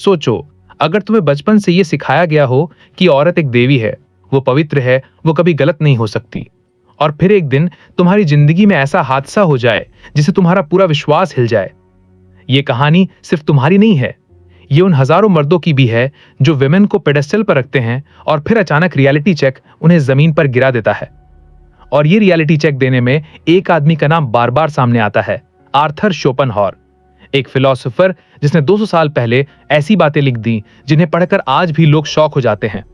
सोचो, अगर तुम्हें बचपन से यह सिखाया गया हो कि औरत एक देवी है, वो पवित्र है, वो कभी गलत नहीं हो सकती, और फिर एक दिन तुम्हारी जिंदगी में ऐसा हादसा हो जाए जिसे तुम्हारा पूरा विश्वास हिल जाए। ये कहानी सिर्फ तुम्हारी नहीं है, ये उन हजारों मर्दों की भी है जो विमेन को पेडेस्टल पर रखते हैं और फिर अचानक रियलिटी चेक उन्हें जमीन पर गिरा देता है। और ये रियलिटी चेक देने में एक आदमी का नाम बार बार सामने आता है, आर्थर शोपेनहॉर, एक फिलोसोफर जिसने 200 साल पहले ऐसी बातें लिख दी जिन्हें पढ़कर आज भी लोग शॉक हो जाते हैं।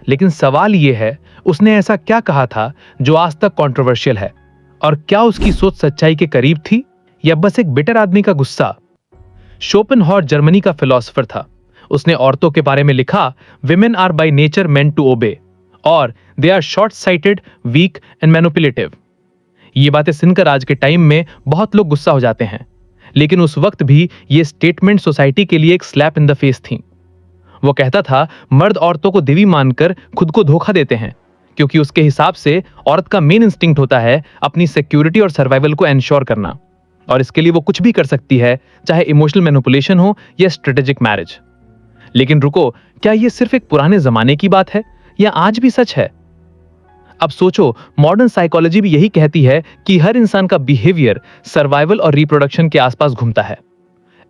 लेकिन सवाल यह है, उसने ऐसा क्या कहा था जो आज तक कंट्रोवर्शियल है? और क्या उसकी सोच सच्चाई के करीब थी या बस एक बिटर आदमी का गुस्सा? शोपेनहॉर जर्मनी का फिलोसोफर था। उसने औरतों के बारे में लिखा, women are by nature meant to obey और they are short sighted, weak and manipulative. ये बातें सुनकर आज के टाइम में बहुत लोग गुस्सा हो जाते हैं, लेकिन उस वक्त भी ये स्टेटमेंट सोसाइटी के लिए एक स्लैप इन द फेस थी। वो कहता था, मर्द औरतों को देवी मानकर खुद को धोखा देते हैं, क्योंकि उसके हिसाब से औरत का मेन इंस्टिंक्ट होता है अपनी सिक्योरिटी और सर्वाइवल को एंश्योर करना, और इसके लिए वो कुछ भी कर सकती है, चाहे इमोशनल मैनिपुलेशन हो या स्ट्रेटेजिक मैरिज। लेकिन रुको, क्या ये सिर्फ एक पुराने जमाने की बात है या आज भी सच है? अब सोचो, मॉडर्न साइकोलॉजी भी यही कहती है कि हर इंसान का बिहेवियर सर्वाइवल और रिप्रोडक्शन के आसपास घूमता है।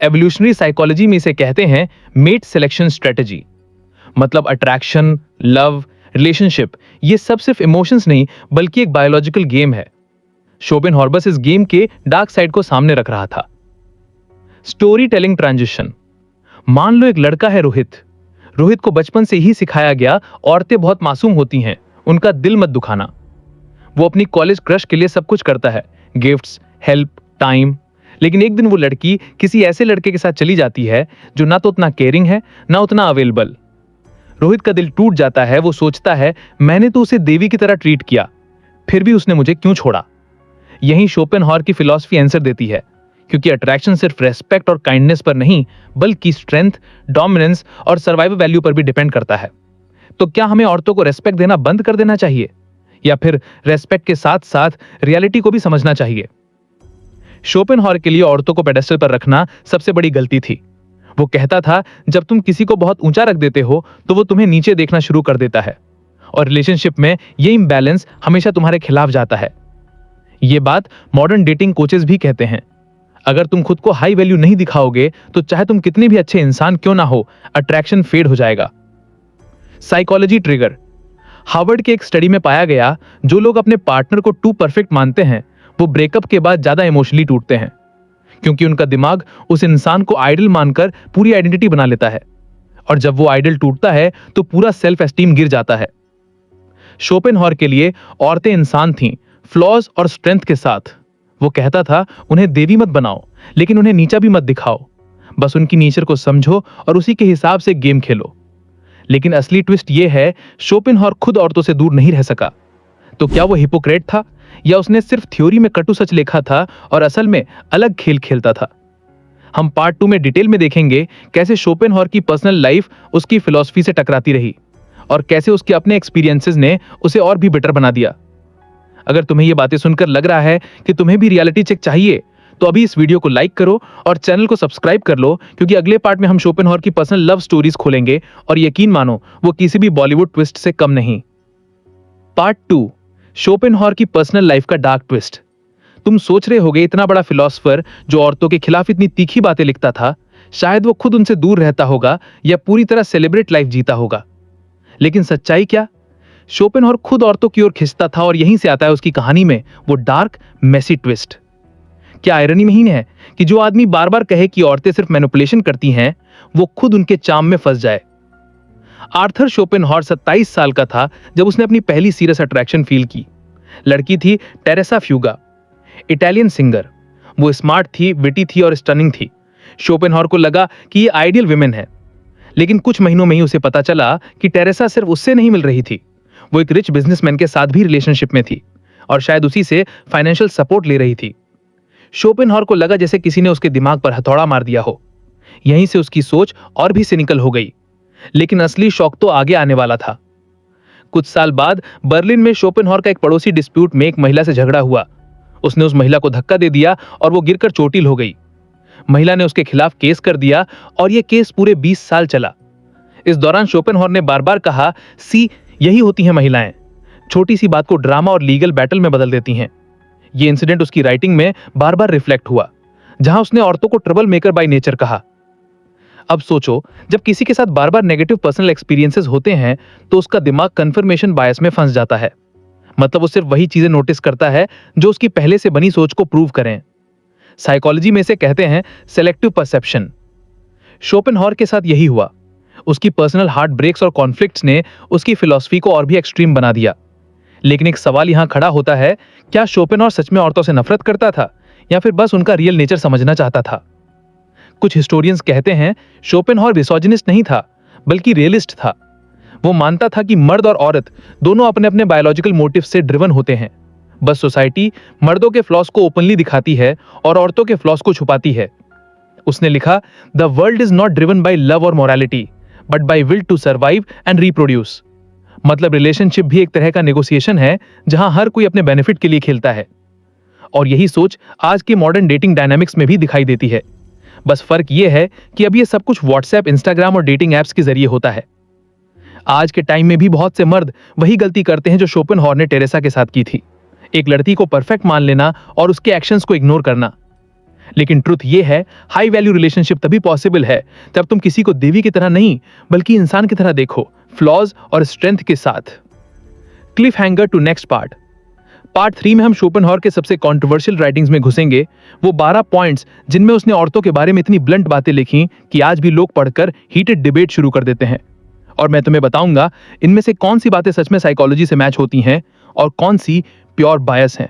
एवोल्यूशनरी साइकोलॉजी में इसे कहते हैं मेट सिलेक्शन स्ट्रेटजी। मतलब अट्रैक्शन, लव, रिलेशनशिप, ये सब सिर्फ इमोशंस नहीं बल्कि एक बायोलॉजिकल गेम है। शोपेनहॉर बस इस गेम के डार्क साइड को सामने रख रहा था। Story telling transition. मान लो एक लड़का है रोहित। रोहित को बचपन से ही सिखाया गया औरतें बहुत मासूम होती हैं, उनका दिल मत दुखाना। वो अपनी कॉलेज क्रश के लिए सब कुछ करता है, गिफ्ट्स, हेल्प, टाइम। लेकिन एक दिन वो लड़की किसी ऐसे लड़के के साथ चली जाती है जो ना तो उतना केयरिंग है ना उतना अवेलेबल। रोहित का दिल टूट जाता है। वो सोचता है, मैंने तो उसे देवी की तरह ट्रीट किया, फिर भी उसने मुझे क्यों छोड़ा? यही शोपेनहॉर की फिलॉसफी आंसर देती है, क्योंकि अट्रैक्शन सिर्फ रेस्पेक्ट और काइंडनेस पर नहीं बल्कि स्ट्रेंथ, डोमिनेंस और सर्वाइवल वैल्यू पर भी डिपेंड करता है। तो क्या हमें औरतों को रेस्पेक्ट देना बंद कर देना चाहिए, या फिर रेस्पेक्ट के साथ साथ रियलिटी को भी समझना चाहिए? शोपेनहॉर के लिए औरतों को पेडेस्टल पर रखना सबसे बड़ी गलती थी। वो कहता था, जब तुम किसी को बहुत ऊंचा रख देते हो तो वो तुम्हें नीचे देखना शुरू कर देता है, और रिलेशनशिप में ये इम्बैलेंस हमेशा तुम्हारे खिलाफ जाता है। ये बात मॉडर्न डेटिंग कोचेस भी कहते हैं। अगर तुम खुद को हाई वैल्यू नहीं दिखाओगे तो चाहे तुम कितने भी अच्छे इंसान क्यों ना हो, अट्रैक्शन फेड हो जाएगा। Psychology trigger. हार्वर्ड के एक स्टडी में पाया गया, जो लोग अपने पार्टनर को टू परफेक्ट मानते हैं वो ब्रेकअप के बाद ज्यादा इमोशनली टूटते हैं, क्योंकि उनका दिमाग उस इंसान को आइडल मानकर पूरी आइडेंटिटी बना लेता है, और जब वो आइडल टूटता है तो पूरा सेल्फ एस्टीम गिर जाता है। शोपेनहॉर के लिए औरतें इंसान थीं, फ्लॉज और स्ट्रेंथ के साथ। वो कहता था, उन्हें देवी मत बनाओ, लेकिन उन्हें नीचा भी मत दिखाओ। बस उनकी नेचर को समझो और उसी के हिसाब से गेम खेलो। लेकिन असली ट्विस्ट ये है, शोपेनहॉर खुद औरतों से दूर नहीं रह सका। तो क्या वो हिपोक्रेट था, या उसने सिर्फ थ्योरी में कटु सच लिखा था और असल में अलग खेल खेलता था? हम पार्ट 2 में डिटेल में देखेंगे कैसे शोपेनहॉर की पर्सनल लाइफ उसकी फिलॉसफी से टकराती रही, और कैसे उसके अपने एक्सपीरियंसेस ने उसे और भी बेटर बना दिया। अगर तुम्हें ये बातें सुनकर लग रहा है कि तुम्हें भी रियलिटी चेक चाहिए, तो अभी इस वीडियो को लाइक करो और चैनल को सब्सक्राइब कर लो, क्योंकि अगले पार्ट में हम शोपेनहॉर की पर्सनल लव स्टोरीज खोलेंगे, और यकीन मानो वो किसी भी बॉलीवुड ट्विस्ट से कम नहीं। पार्ट 2, शोपेनहॉर की पर्सनल लाइफ का डार्क ट्विस्ट। तुम सोच रहे होगे, इतना बड़ा फिलोसोफर जो औरतों के खिलाफ इतनी तीखी बातें लिखता था, शायद वो खुद उनसे दूर रहता होगा या पूरी तरह सेलिब्रेट लाइफ जीता होगा। लेकिन सच्चाई क्या? शोपेनहॉर खुद औरतों की ओर खिंचता था, और यहीं से आता है उसकी कहानी में वो डार्क मेसी ट्विस्ट। क्या आयरनी नहीं है कि जो आदमी बार बार कहे कि औरतें सिर्फ मैनिपुलेशन करती हैं, वो खुद उनके चाम में फंस जाए। आर्थर शोपेनहॉर 27 साल का था जब उसने अपनी पहली सीरियस अट्रैक्शन फील की। लड़की थी टेरेसा फ्यूगा, इटालियन सिंगर। वो स्मार्ट थी, विटी थी और स्टनिंग थी। शोपेनहॉर को लगा कि ये आइडियल विमेन है। लेकिन कुछ महीनों में ही उसे पता चला कि टेरेसा सिर्फ उससे नहीं मिल रही थी, वो एक रिच बिजनेसमैन के साथ भी रिलेशनशिप में थी, और शायद उसी से फाइनेंशियल सपोर्ट ले रही थी। शोपेनहॉर को लगा जैसे किसी ने उसके दिमाग पर हथौड़ा मार दिया हो। यहीं से उसकी सोच और भी सिनिकल हो गई। लेकिन असली शौक तो आगे आने वाला था। कुछ साल बाद बर्लिन में शोपेनहॉर का एक पड़ोसी डिस्प्यूट में एक महिला से झगड़ा हुआ। उसने उस महिला को धक्का दे दिया और वो गिरकर चोटिल हो गई। महिला ने उसके खिलाफ केस कर दिया और यह केस पूरे 20 साल चला। इस दौरान शोपेनहॉर ने बार बार कहा, सी, यही होती हैं महिलाएं, छोटी सी बात को ड्रामा और लीगल बैटल में बदल देती हैं। यह इंसिडेंट उसकी राइटिंग में बार बार रिफ्लेक्ट हुआ, जहां उसने औरतों को ट्रबल मेकर बाय नेचर कहा। अब सोचो, जब किसी के साथ बार बार नेगेटिव पर्सनल एक्सपीरियंसेस होते हैं तो उसका दिमाग कंफर्मेशन बायस में फंस जाता है। मतलब वो सिर्फ वही चीजें नोटिस करता है जो उसकी पहले से बनी सोच को प्रूव करें। साइकोलॉजी में इसे कहते हैं सेलेक्टिव परसेप्शन। शोपेनहॉर के साथ यही हुआ। उसकी पर्सनल हार्ट ब्रेक्स और कॉन्फ्लिक्ट्स ने उसकी फिलॉसफी को और भी एक्सट्रीम बना दिया। लेकिन एक सवाल यहां खड़ा होता है, क्या शोपेनहॉर सच में औरतों से नफरत करता था या फिर बस उनका रियल नेचर समझना चाहता था? कुछ हिस्टोरियंस कहते हैं शोपेनहॉर मिसोजिनिस्ट नहीं था, बल्कि रियलिस्ट था। वो मानता था कि मर्द और औरत दोनों अपने अपने बायोलॉजिकल मोटिव से ड्रिवन होते हैं। बस सोसाइटी मर्दों के फ्लॉस को ओपनली दिखाती है और औरतों के फ्लॉस को छुपाती है। उसने लिखा, the world is not driven by love और morality but by will to survive and reproduce. मतलब रिलेशनशिप भी एक तरह का नेगोशिएशन है जहां हर कोई अपने बेनिफिट के लिए खेलता है। और यही सोच आज के मॉडर्न डेटिंग डायनामिक्स में भी दिखाई देती है। बस फर्क यह है कि अब ये सब कुछ व्हाट्सएप, इंस्टाग्राम और डेटिंग एप्स के जरिए होता है। आज के टाइम में भी बहुत से मर्द वही गलती करते हैं जो शोपेनहॉर ने टेरेसा के साथ की थी, एक लड़की को परफेक्ट मान लेना और उसके एक्शंस को इग्नोर करना। लेकिन ट्रुथ ये है, हाई वैल्यू रिलेशनशिप तभी पॉसिबल है जब तुम किसी को देवी की तरह नहीं बल्कि इंसान की तरह देखो, फ्लॉज और स्ट्रेंथ के साथ। Cliff hanger to next part. Part 3 में हम शोपेनहॉर के सबसे कंट्रोवर्शियल राइटिंग्स में घुसेंगे, वो 12 पॉइंट्स जिनमें उसने औरतों के बारे में इतनी ब्लंट बातें लिखी कि आज भी लोग पढ़कर हीटेड डिबेट शुरू कर देते हैं। और मैं तुम्हें बताऊंगा इनमें से कौन सी बातें सच में साइकोलॉजी से मैच होती हैं और कौन सी प्योर बायस हैं।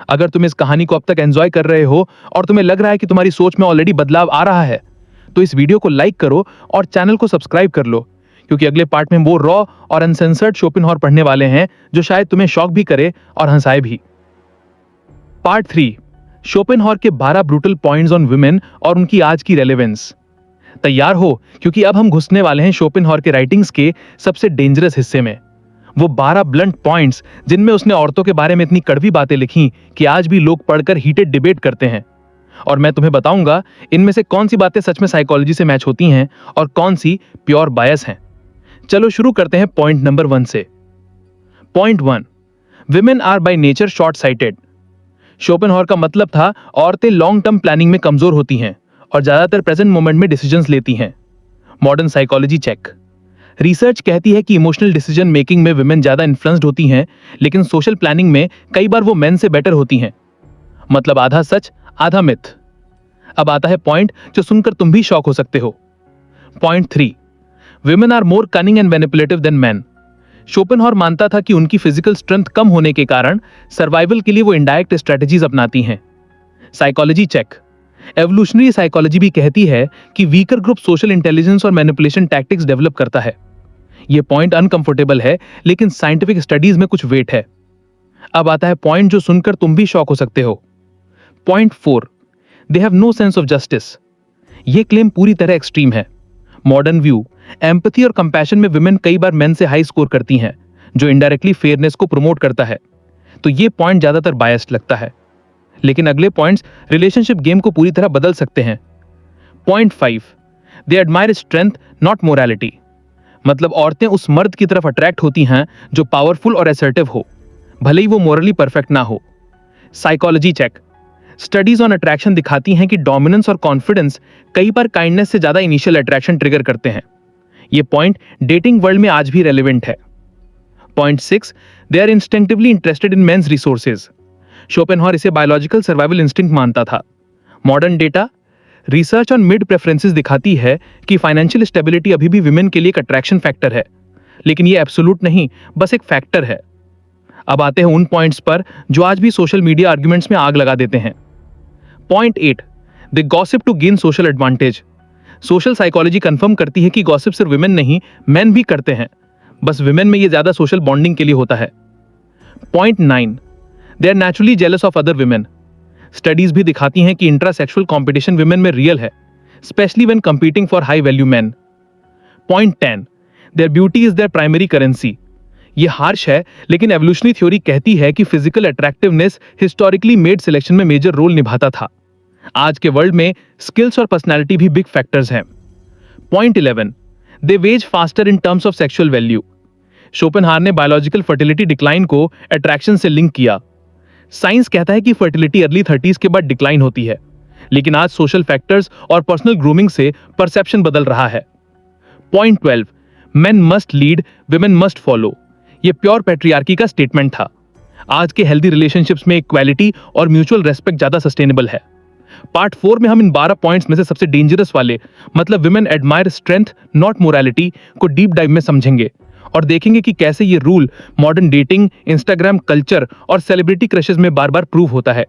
अगर तुम इस कहानी को अब तक एंजॉय कर रहे हो और तुम्हें लग रहा है कि तुम्हारी सोच में ऑलरेडी बदलाव आ रहा है, तो इस वीडियो को लाइक करो और चैनल को सब्सक्राइब कर लो, क्योंकि अगले पार्ट में वो रॉ और अनसेंसर्ड शोपेनहॉर पढ़ने वाले हैं जो शायद तुम्हें शॉक भी करे और हंसाए भी। पार्ट 3, शोपेनहॉर के 12 ब्रूटल पॉइंट्स ऑन वुमेन और उनकी आज की रेलेवेंस। तैयार हो, क्योंकि अब हम घुसने वाले हैं शोपेनहॉर के राइटिंग्स के सबसे डेंजरस हिस्से में। वो 12 ब्लंट पॉइंट्स जिनमें उसने औरतों के बारे में इतनी कड़वी बातें लिखी कि आज भी लोग पढ़कर हीटेड डिबेट करते हैं। और मैं तुम्हें बताऊंगा इनमें से कौन सी बातें सच में साइकोलॉजी से मैच होती हैं और कौन सी प्योर बायस हैं। चलो शुरू करते हैं पॉइंट नंबर 1 से। Point 1, women are by nature short sighted. Schopenhauer का मतलब था औरतें लॉन्ग टर्म प्लानिंग में कमजोर होती हैं और ज्यादातर प्रेजेंट मोमेंट में डिसीजंस लेती हैं। Modern psychology check. रिसर्च कहती है कि इमोशनल डिसीजन मेकिंग में विमेन ज्यादा इन्फ्लुएंस्ड होती हैं, लेकिन सोशल प्लानिंग में कई बार वो मेन से बेटर होती हैं। मतलब आधा सच आधा मिथ। अब आता है पॉइंट जो सुनकर तुम भी शॉक हो सकते हो। Point 3, women are more cunning and manipulative than man. Schopenhauer मानता था कि उनकी फिजिकल स्ट्रेंथ कम होने के कारण सर्वाइवल के लिए वो इनडायरेक्ट स्ट्रेटजीज अपनाती हैं। Psychology check. एवोल्यूशनरी साइकोलॉजी भी कहती है कि वीकर ग्रुप सोशल इंटेलिजेंस और मैनिपुलेशन टैक्टिक्स डेवलप करता है। यह पॉइंट अनकंफर्टेबल है, लेकिन साइंटिफिक स्टडीज में कुछ वेट है। अब आता है पॉइंट जो सुनकर तुम भी शॉक हो सकते हो। Point 4, they have no sense of justice. यह क्लेम पूरी तरह एक्सट्रीम है। मॉडर्न व्यू, एम्पैथी और कंपैशन में विमेन कई बार मेन से हाई स्कोर करती हैं, जो इनडायरेक्टली फेयरनेस को प्रमोट करता है। तो यह पॉइंट ज्यादातर बायस्ड लगता है। लेकिन अगले पॉइंट्स रिलेशनशिप गेम को पूरी तरह बदल सकते हैं। Point 5, they admire strength not morality. मतलब औरतें उस मर्द की तरफ अट्रैक्ट होती हैं जो पावरफुल और असर्टिव हो, भले ही वो मोरली परफेक्ट ना हो। Psychology check. Studies on attraction दिखाती हैं कि डोमिनेंस और कॉन्फिडेंस कई बार काइंडनेस से ज्यादा इनिशियल अट्रैक्शन ट्रिगर करते हैं। यह पॉइंट डेटिंग वर्ल्ड में आज भी रेलेवेंट है। Point 6, they are instinctively interested in men's resources. Schopenhauer इसे बायोलॉजिकल सर्वाइवल इंस्टिंक्ट मानता था। Modern data, research on mate preferences दिखाती है कि फाइनेंशियल स्टेबिलिटी अभी भी विमेन के लिए एक अट्रैक्शन फैक्टर है, लेकिन ये एब्सोल्यूट नहीं, बस एक फैक्टर है। अब आते हैं उन पॉइंट्स पर जो आज भी सोशल मीडिया आर्ग्यूमेंट्स में आग लगा देते हैं। Point 8, they gossip to gain social advantage. Social psychology confirm करती है कि गॉसिप सिर्फ विमेन नहीं, मेन भी करते हैं, बस विमेन में ये ज्यादा सोशल बॉन्डिंग के लिए होता है। Point 9, they are naturally jealous of other women. Studies भी दिखाती हैं कि इंट्रासेक्सुअल कंपटीशन विमेन में रियल है, especially when competing for high value man. Point 10, their beauty is their primary currency. ये हार्श है, लेकिन एवोल्यूशनरी थ्योरी कहती है कि physical attractiveness historically mate selection में मेजर रोल निभाता था। आज के वर्ल्ड में स्किल्स और पर्सनैलिटी भी बिग फैक्टर्स हैं। Point 11, they age faster in terms of sexual value. Schopenhauer ने बायोलॉजिकल फर्टिलिटी डिक्लाइन को अट्रैक्शन से लिंक किया। साइंस कहता है कि फर्टिलिटी अर्ली 30s के बाद डिक्लाइन होती है, लेकिन आज सोशल फैक्टर्स और पर्सनल ग्रूमिंग से परसेप्शन बदल रहा है। Point 12, main must lead, women must follow. यह प्योर पैट्रियार्की का स्टेटमेंट था। आज के हेल्दी रिलेशनशिप्स में इक्वालिटी और म्यूचुअल रेस्पेक्ट ज्यादा सस्टेनेबल है। पार्ट 4 में हम इन 12 पॉइंट्स में से सबसे डेंजरस वाले, मतलब women admire strength not morality, को डीप डाइव में समझेंगे और देखेंगे कि कैसे ये rule modern dating, Instagram culture और सेलिब्रिटी क्रशेस में बार बार प्रूव होता है।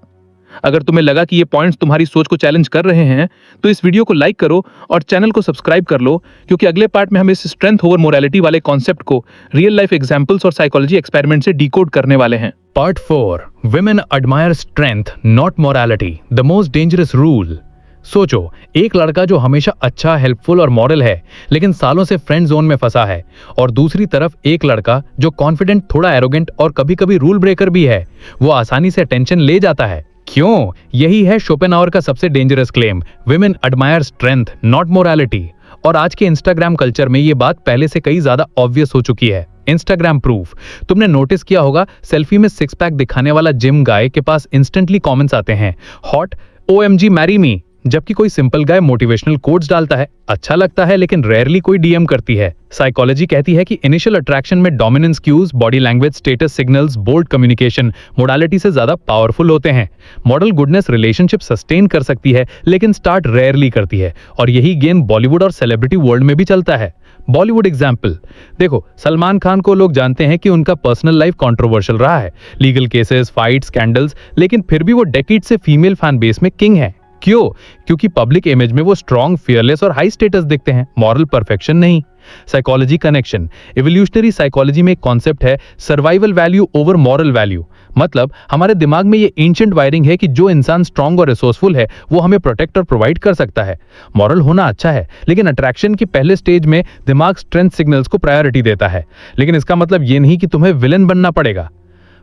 अगर तुम्हें लगा कि ये पॉइंट्स तुम्हारी सोच को चैलेंज कर रहे हैं, तो इस वीडियो को लाइक करो और चैनल को सब्सक्राइब कर लो, क्योंकि अगले पार्ट में हम इस स्ट्रेंथ ओवर मोरालिटी वाले कॉन्सेप्ट को रियल लाइफ एग्जांपल्स और साइकोलॉजी एक्सपेरिमेंट से डिकोड करने वाले हैं। Part 4, women admire strength not morality, the most dangerous rule. सोचो, एक लड़का जो हमेशा अच्छा, हेल्पफुल और मॉरल है, लेकिन सालों से फ्रेंड जोन में फंसा है, और दूसरी तरफ एक लड़का जो कॉन्फिडेंट, थोड़ा एरोगेंट और कभी-कभी रूल ब्रेकर भी है। वो आसानी से अटेंशन ले जाता है। क्यों? यही है शोपेनहावर का सबसे dangerous claim, women admire strength not morality. और आज के इंस्टाग्राम कल्चर में ये बात पहले से कई ज्यादा ऑब्वियस हो चुकी है। Instagram proof. तुमने नोटिस किया होगा, सेल्फी में सिक्स पैक दिखाने वाला जिम गाय के पास इंस्टेंटली कमेंट्स आते हैं, हॉट, OMG मैरी मी। जबकि कोई सिंपल गाय मोटिवेशनल कोट्स डालता है, अच्छा लगता है, लेकिन रेयरली कोई डीएम करती है। साइकोलॉजी कहती है कि इनिशियल अट्रैक्शन में dominance cues, body language, status signals, bold communication modality से ज्यादा पावरफुल होते हैं। मॉडल गुडनेस रिलेशनशिप सस्टेन कर सकती है, लेकिन स्टार्ट रेयरली करती है, और यही गेम बॉलीवुड और सेलिब्रिटी वर्ल्ड में भी चलता है। बॉलीवुड एग्जाम्पल देखो, सलमान खान को लोग जानते हैं कि उनका पर्सनल लाइफ कंट्रोवर्शियल रहा है, लीगल केसेस, फाइट, स्कैंडल्स, लेकिन फिर भी वो डेकेड से फीमेल फैन बेस में किंग है। क्यों? क्योंकि पब्लिक इमेज में वो स्ट्रॉन्ग, फियरलेस और हाई स्टेटस दिखते हैं, मॉरल परफेक्शन नहीं। Psychology connection. इवोल्यूशनरी साइकोलॉजी में एक कॉन्सेप्ट है, survival value over moral value. मतलब हमारे दिमाग में ये एंशिएंट वायरिंग है कि जो इंसान स्ट्रॉन्ग और रिसोर्सफुल है, वो हमें प्रोटेक्ट और प्रोवाइड कर सकता है। मॉरल होना अच्छा है, लेकिन अट्रैक्शन के पहले स्टेज में दिमाग स्ट्रेंथ सिग्नल्स को प्रायोरिटी देता है। लेकिन इसका मतलब ये नहीं कि तुम्हें विलेन बनना पड़ेगा।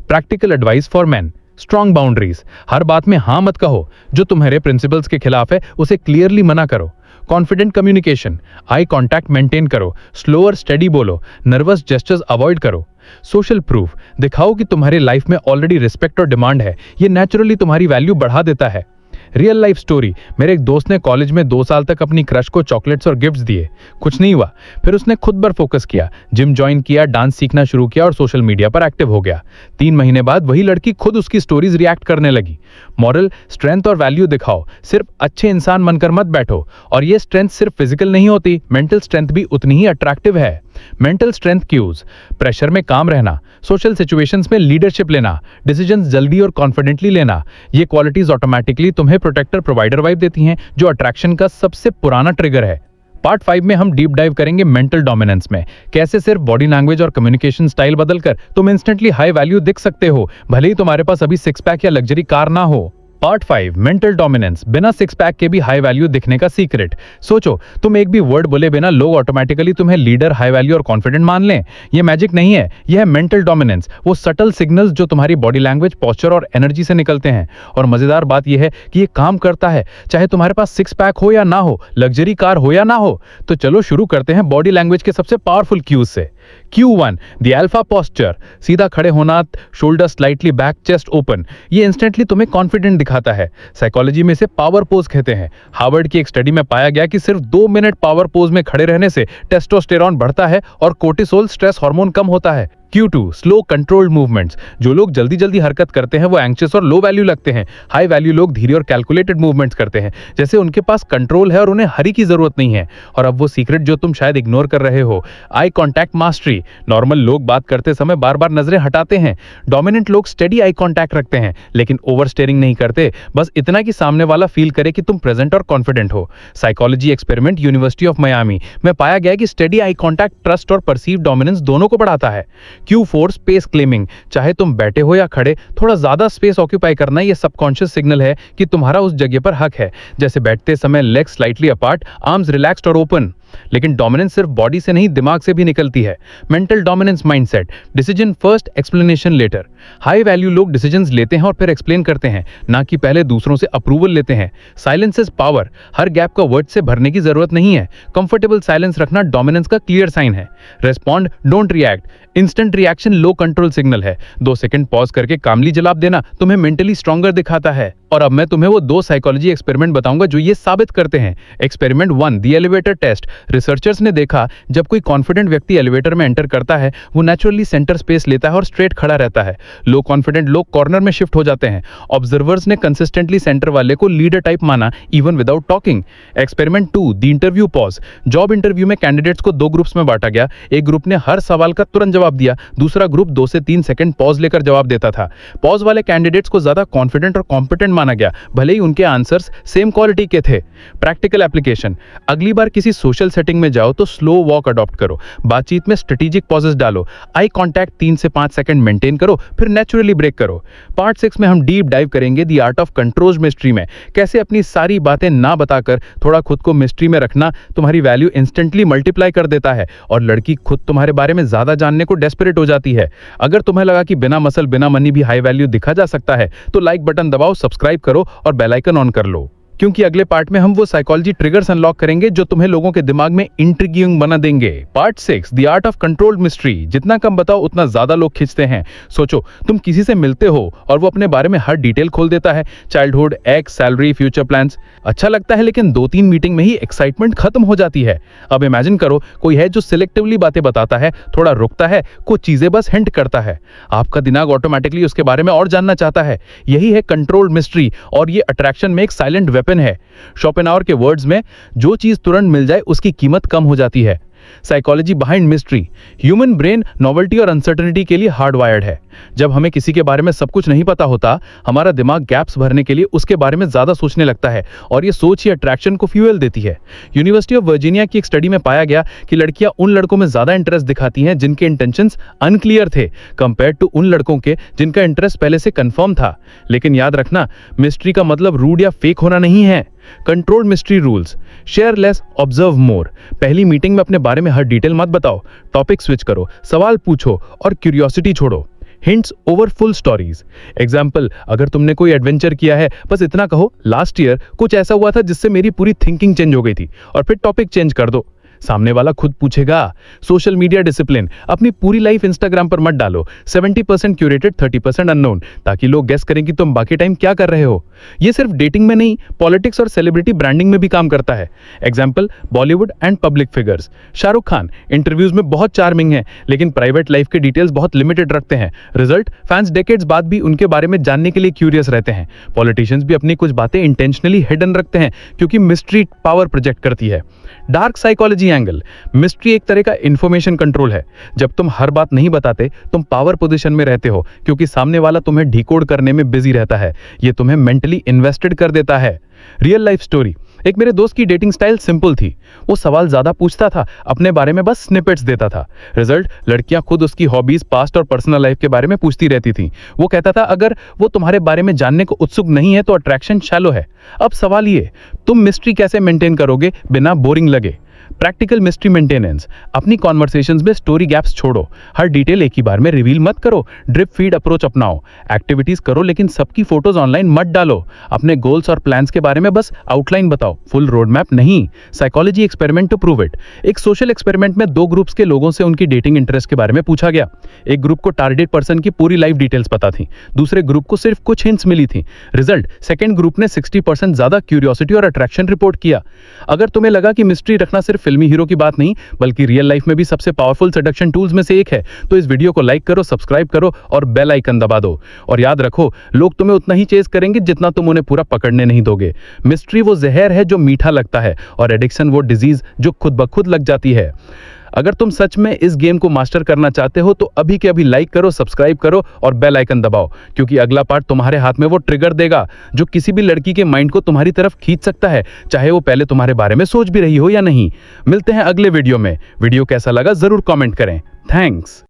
Practical advice for man. Strong boundaries. हर बात में हाँ मत कहो। जो तुम्हारे प्रिंसिपल्स के खिलाफ है, उसे क्लियरली मना करो। Confident communication. Eye contact maintain करो, स्लो और स्टेडी बोलो, नर्वस जेस्चर्स अवॉइड करो। Social proof. दिखाओ कि तुम्हारे लाइफ में ऑलरेडी रिस्पेक्ट और डिमांड है, ये नेचुरली तुम्हारी वैल्यू बढ़ा देता है। Real life story. मेरे एक दोस्त ने कॉलेज में 2 साल तक अपनी क्रश को चॉकलेट्स और गिफ्ट्स दिए, कुछ नहीं हुआ। फिर उसने खुद पर फोकस किया, जिम ज्वाइन किया, डांस सीखना शुरू किया और सोशल मीडिया पर एक्टिव हो गया। 3 महीने बाद वही लड़की खुद उसकी स्टोरीज रिएक्ट करने लगी। मॉरल, स्ट्रेंथ और वैल्यू दिखाओ, सिर्फ अच्छे इंसान बनकर मत बैठो। और ये स्ट्रेंथ सिर्फ फिजिकल नहीं होती, मेंटल स्ट्रेंथ भी उतनी ही अट्रैक्टिव है। Mental strength cues. प्रेशर में काम रहना, सोशल सिचुएशंस में लीडरशिप लेना, डिसीजंस जल्दी और कॉन्फिडेंटली लेना। ये क्वालिटीज ऑटोमेटिकली तुम्हें प्रोटेक्टर प्रोवाइडर वाइब देती हैं, जो अट्रैक्शन का सबसे पुराना ट्रिगर है। पार्ट 5 में हम डीप डाइव करेंगे मेंटल डोमिनेंस में, कैसे सिर्फ बॉडी लैंग्वेज और कम्युनिकेशन स्टाइल बदलकर तुम इंस्टेंटली हाई वैल्यू दिख सकते हो, भले ही तुम्हारे पास अभी सिक्स पैक या लग्जरी कार ना हो। पार्ट 5, मेंटल डोमिनेंस, बिना सिक्स पैक के भी हाई वैल्यू दिखने का सीक्रेट। सोचो, तुम एक भी वर्ड बोले बिना लोग ऑटोमेटिकली तुम्हें लीडर, हाई वैल्यू और कॉन्फिडेंट मान लें। ये मैजिक नहीं है, यह है मेंटल डोमिनेंस, वो सटल सिग्नल्स जो तुम्हारी बॉडी लैंग्वेज, पोस्चर और एनर्जी से निकलते हैं। और मजेदार बात यह है कि ये काम करता है, चाहे तुम्हारे पास सिक्स पैक हो या ना हो, लग्जरी कार हो या ना हो। तो चलो शुरू करते हैं बॉडी लैंग्वेज के सबसे पावरफुल क्यूज से। Q1, the alpha posture. सीधा खड़े होना, shoulder slightly back, chest open. ये इंस्टेंटली तुम्हें कॉन्फिडेंट दिखाता है। साइकोलॉजी में इसे पावर पोज कहते हैं। हार्वर्ड की एक स्टडी में पाया गया कि सिर्फ 2 मिनट पावर पोज में खड़े रहने से टेस्टोस्टेरॉन बढ़ता है और कोर्टिसोल, स्ट्रेस हार्मोन कम होता है। Q2, slow controlled movements. जो लोग जल्दी जल्दी हरकत करते हैं वो एंग्शियस और लो वैल्यू लगते हैं। हाई वैल्यू लोग धीरे और कैलकुलेटेड मूवमेंट्स करते हैं, जैसे उनके पास कंट्रोल है और उन्हें हरी की जरूरत नहीं है। और अब वो सीक्रेट जो तुम शायद इग्नोर कर रहे हो, आई कॉन्टैक्ट मास्टरी। नॉर्मल लोग बात करते समय बार बार नजरें हटाते हैं। डोमिनेंट लोग स्टेडी आई कॉन्टैक्ट रखते हैं, लेकिन ओवर स्टेयरिंग नहीं करते, बस इतना कि सामने वाला फील करे कि तुम प्रेजेंट और कॉन्फिडेंट हो। Psychology experiment university of Miami में पाया गया कि स्टेडी आई कॉन्टैक्ट ट्रस्ट और परसीव डोमिनेंस दोनों को बढ़ाता है। Q4, space claiming. चाहे तुम बैठे हो या खड़े, थोड़ा ज्यादा स्पेस ऑक्यूपाई करना ये सबकॉन्शियस सिग्नल है कि तुम्हारा उस जगह पर हक है। जैसे बैठते समय legs slightly apart, arms relaxed और ओपन। लेकिन डोमिनेंस सिर्फ बॉडी से नहीं दिमाग से भी निकलती है। Mental dominance mindset, decision first explanation later. High value लोग डिसीजंस लेते हैं और फिर एक्सप्लेन करते हैं, ना कि पहले दूसरों से अप्रूवल लेते हैं। Silence is power, her gap का वर्ड से भरने की जरूरत नहीं है। कंफर्टेबल साइलेंस रखना डोमिनेंस का क्लियर साइन है। Respond don't react, instant reaction low control signal है। 2 सेकंड पॉज करके कामली जवाब देना तुम्हें मेंटली स्ट्रॉन्गर दिखाता है। और अब मैं तुम्हें वो 2 साइकोलॉजी एक्सपेरिमेंट बताऊंगा जो ये साबित करते हैं। Experiment 1, the elevator test. Researchers ने देखा जब कोई कॉन्फिडेंट व्यक्ति एलिवेटर में एंटर करता है, वो नेचुरली सेंटर स्पेस लेता है और स्ट्रेट खड़ा रहता है। लो कॉन्फिडेंट लोग कॉर्नर में शिफ्ट हो जाते हैं। ऑब्जर्वर्स ने कंसिस्टेंटली सेंटर वाले को लीडर टाइप माना, even without talking. Experiment 2, the interview pause. Job interview में कैंडिडेट्स को 2 ग्रुप्स में बांटा गया। एक ग्रुप ने हर सवाल का तुरंत जवाब दिया, दूसरा ग्रुप 2 से 3 सेकंड पॉज लेकर जवाब देता था। पॉज वाले कैंडिडेट्स को ज्यादा कॉन्फिडेंट और कॉम्पिटेंट माना गया, भले ही उनके आंसर्स सेम क्वालिटी के थे। प्रैक्टिकल एप्लीकेशन, अगली बार किसी सोशल सेटिंग में जाओ तो स्लो वॉक अडॉप्ट करो। बातचीत में स्ट्रेटेजिक पॉजेस डालो। आई कांटेक्ट 3 से 5 सेकंड मेंटेन करो, फिर नेचुरली ब्रेक करो। पार्ट 6 में हम डीप डाइव करेंगे the art of control mystery में, कैसे अपनी सारी बातें ना बताकर थोड़ा खुद को मिस्ट्री में रखना तुम्हारी वैल्यू इंस्टेंटली मल्टीप्लाई कर देता है और लड़की खुद तुम्हारे बारे में ज्यादा जानने को डेस्परेट हो जाती है। अगर तुम्हें लगा कि बिना मसल बिना मनी भी हाई वैल्यू दिखा जा सकता है तो लाइक बटन दबाओ, सब्सक्राइब करो और बेल आइकन ऑन कर लो, क्योंकि अगले पार्ट में हम वो साइकोलॉजी ट्रिगर्स अनलॉक करेंगे जो तुम्हें लोगों के दिमाग में इंट्रिगिंग बना देंगे। Part 6, the art of controlled mystery. जितना कम बताओ उतना ज्यादा लोग खींचते हैं। सोचो, तुम किसी से मिलते हो और वो अपने बारे में हर डिटेल खोल देता है, childhood, x, salary, future plans. अच्छा लगता है, लेकिन 2-3 मीटिंग में ही एक्साइटमेंट खत्म हो जाती है। अब इमेजिन करो कोई है जो सिलेक्टिवली बातें बताता है, थोड़ा रुकता है, कुछ चीजें बस हिंट करता है। आपका दिमाग ऑटोमेटिकली उसके बारे में और जानना चाहता है। यही है कंट्रोल्ड मिस्ट्री और ये अट्रैक्शन में एक साइलेंट वेपन है। शोपेनहावर के वर्ड्स में, जो चीज तुरंत मिल जाए उसकी कीमत कम हो जाती है। Psychology behind mystery, human brain novelty और अनसर्टेनिटी के लिए हार्डवायर्ड है। जब हमें किसी के बारे में सब कुछ नहीं पता होता, हमारा दिमाग गैप्स भरने के लिए उसके बारे में ज्यादा सोचने लगता है और ये सोच ही अट्रैक्शन को फ्यूल देती है। यूनिवर्सिटी ऑफ वर्जीनिया की एक स्टडी में पाया गया कि लड़कियां उन लड़कों में ज्यादा इंटरेस्ट दिखाती हैं जिनके इंटेंशंस अनक्लियर थे, कंपेयर टू उन लड़कों के जिनका इंटरेस्ट पहले से कंफर्म था। लेकिन याद रखना, मिस्ट्री का मतलब रूड या फेक होना नहीं है। Controlled mystery rules, share less, observe more. पहली मीटिंग में अपने बारे में हर डिटेल मत बताओ, टॉपिक स्विच करो, सवाल पूछो और क्यूरियोसिटी छोड़ो। Hints over full stories. Example, अगर तुमने कोई एडवेंचर किया है, बस इतना कहो, लास्ट ईयर कुछ ऐसा हुआ था जिससे मेरी पूरी थिंकिंग चेंज हो गई थी, और फिर टॉपिक चेंज कर दो। सामने वाला खुद पूछेगा। सोशल मीडिया डिसिप्लिन, अपनी पूरी लाइफ इंस्टाग्राम पर मत डालो। 70% क्यूरेटेड, 30% अननोन, ताकि लोग गेस करें कि तुम बाकी टाइम क्या कर रहे हो। ये सिर्फ डेटिंग में नहीं, पॉलिटिक्स और सेलिब्रिटी ब्रांडिंग में भी काम करता है। Example, Bollywood and public figures. Shahrukh Khan interviews में बहुत चार्मिंग है, लेकिन प्राइवेट लाइफ के डिटेल्स बहुत लिमिटेड रखते हैं। रिजल्ट, फैंस डेकेड्स बाद भी उनके बारे में जानने के लिए क्यूरियस रहते हैं। पॉलिटिशियंस भी अपनी कुछ बातें इंटेंशनली हिडन रखते हैं, क्योंकि मिस्ट्री पावर प्रोजेक्ट करती है। डार्क साइकोलॉजी एंगल, मिस्ट्री एक तरह का इंफॉर्मेशन कंट्रोल है। जब तुम हर बात नहीं बताते, तुम पावर पोजीशन में रहते हो, क्योंकि सामने वाला तुम्हें डिकोड करने में बिजी रहता है। ये तुम्हें मेंटली इन्वेस्टेड कर देता है। रियल लाइफ स्टोरी, एक मेरे दोस्त की डेटिंग स्टाइल सिंपल थी। वो सवाल ज्यादा पूछता था, अपने बारे में बस स्निपेट्स देता था। रिजल्ट, लड़कियां खुद उसकी हॉबीज, पास्ट और पर्सनल लाइफ के बारे में पूछती रहती थी। वो कहता था, अगर वो तुम्हारे बारे में जानने को उत्सुक नहीं है तो अट्रैक्शन शैलो है। अब सवाल ये, तुम मिस्ट्री कैसे मेंटेन करोगे बिना बोरिंग लगे? प्रैक्टिकल मिस्ट्री मेंटेनेंस, अपनी कॉन्वर्सेशंस में स्टोरी गैप्स छोड़ो, हर डिटेल एक ही बार में रिवील मत करो, ड्रिप फीड अप्रोच अपनाओ। एक्टिविटीज करो लेकिन सबकी फोटोज ऑनलाइन मत डालो। अपने गोल्स और प्लान्स के बारे में बस आउटलाइन बताओ, फुल रोड मैप नहीं। Psychology experiment to prove it, एक सोशल एक्सपेरिमेंट में 2 ग्रुप्स के लोगों से उनकी डेटिंग इंटरेस्ट के बारे में पूछा गया। एक ग्रुप को टारगेट पर्सन की पूरी लाइफ डिटेल्स पता थी, दूसरे ग्रुप को सिर्फ कुछ हिंट्स मिली थी। रिजल्ट, सेकेंड ग्रुप ने 60% ज्यादा क्यूरियोसिटी और अट्रैक्शन रिपोर्ट किया। अगर तुम्हें लगा कि मिस्ट्री रखना सिर्फ फिल्मी हीरो की बात नहीं, बल्कि रियल लाइफ में भी सबसे पावरफुल सेडक्शन टूल्स में से एक है, तो इस वीडियो को लाइक करो, सब्सक्राइब करो और बेल आइकन दबा दो। और याद रखो, लोग तुम्हें उतना ही चेज करेंगे जितना तुम उन्हें पूरा पकड़ने नहीं दोगे। मिस्ट्री वो जहर है जो मीठा लगता है, और एडिक्शन वो डिजीज जो खुद ब खुद लग जाती है। अगर तुम सच में इस गेम को मास्टर करना चाहते हो तो अभी के अभी लाइक करो, सब्सक्राइब करो और बेल आइकन दबाओ, क्योंकि अगला पार्ट तुम्हारे हाथ में वो ट्रिगर देगा जो किसी भी लड़की के माइंड को तुम्हारी तरफ खींच सकता है, चाहे वो पहले तुम्हारे बारे में सोच भी रही हो या नहीं। मिलते हैं अगले वीडियो में। वीडियो कैसा लगा जरूर कमेंट करें। थैंक्स।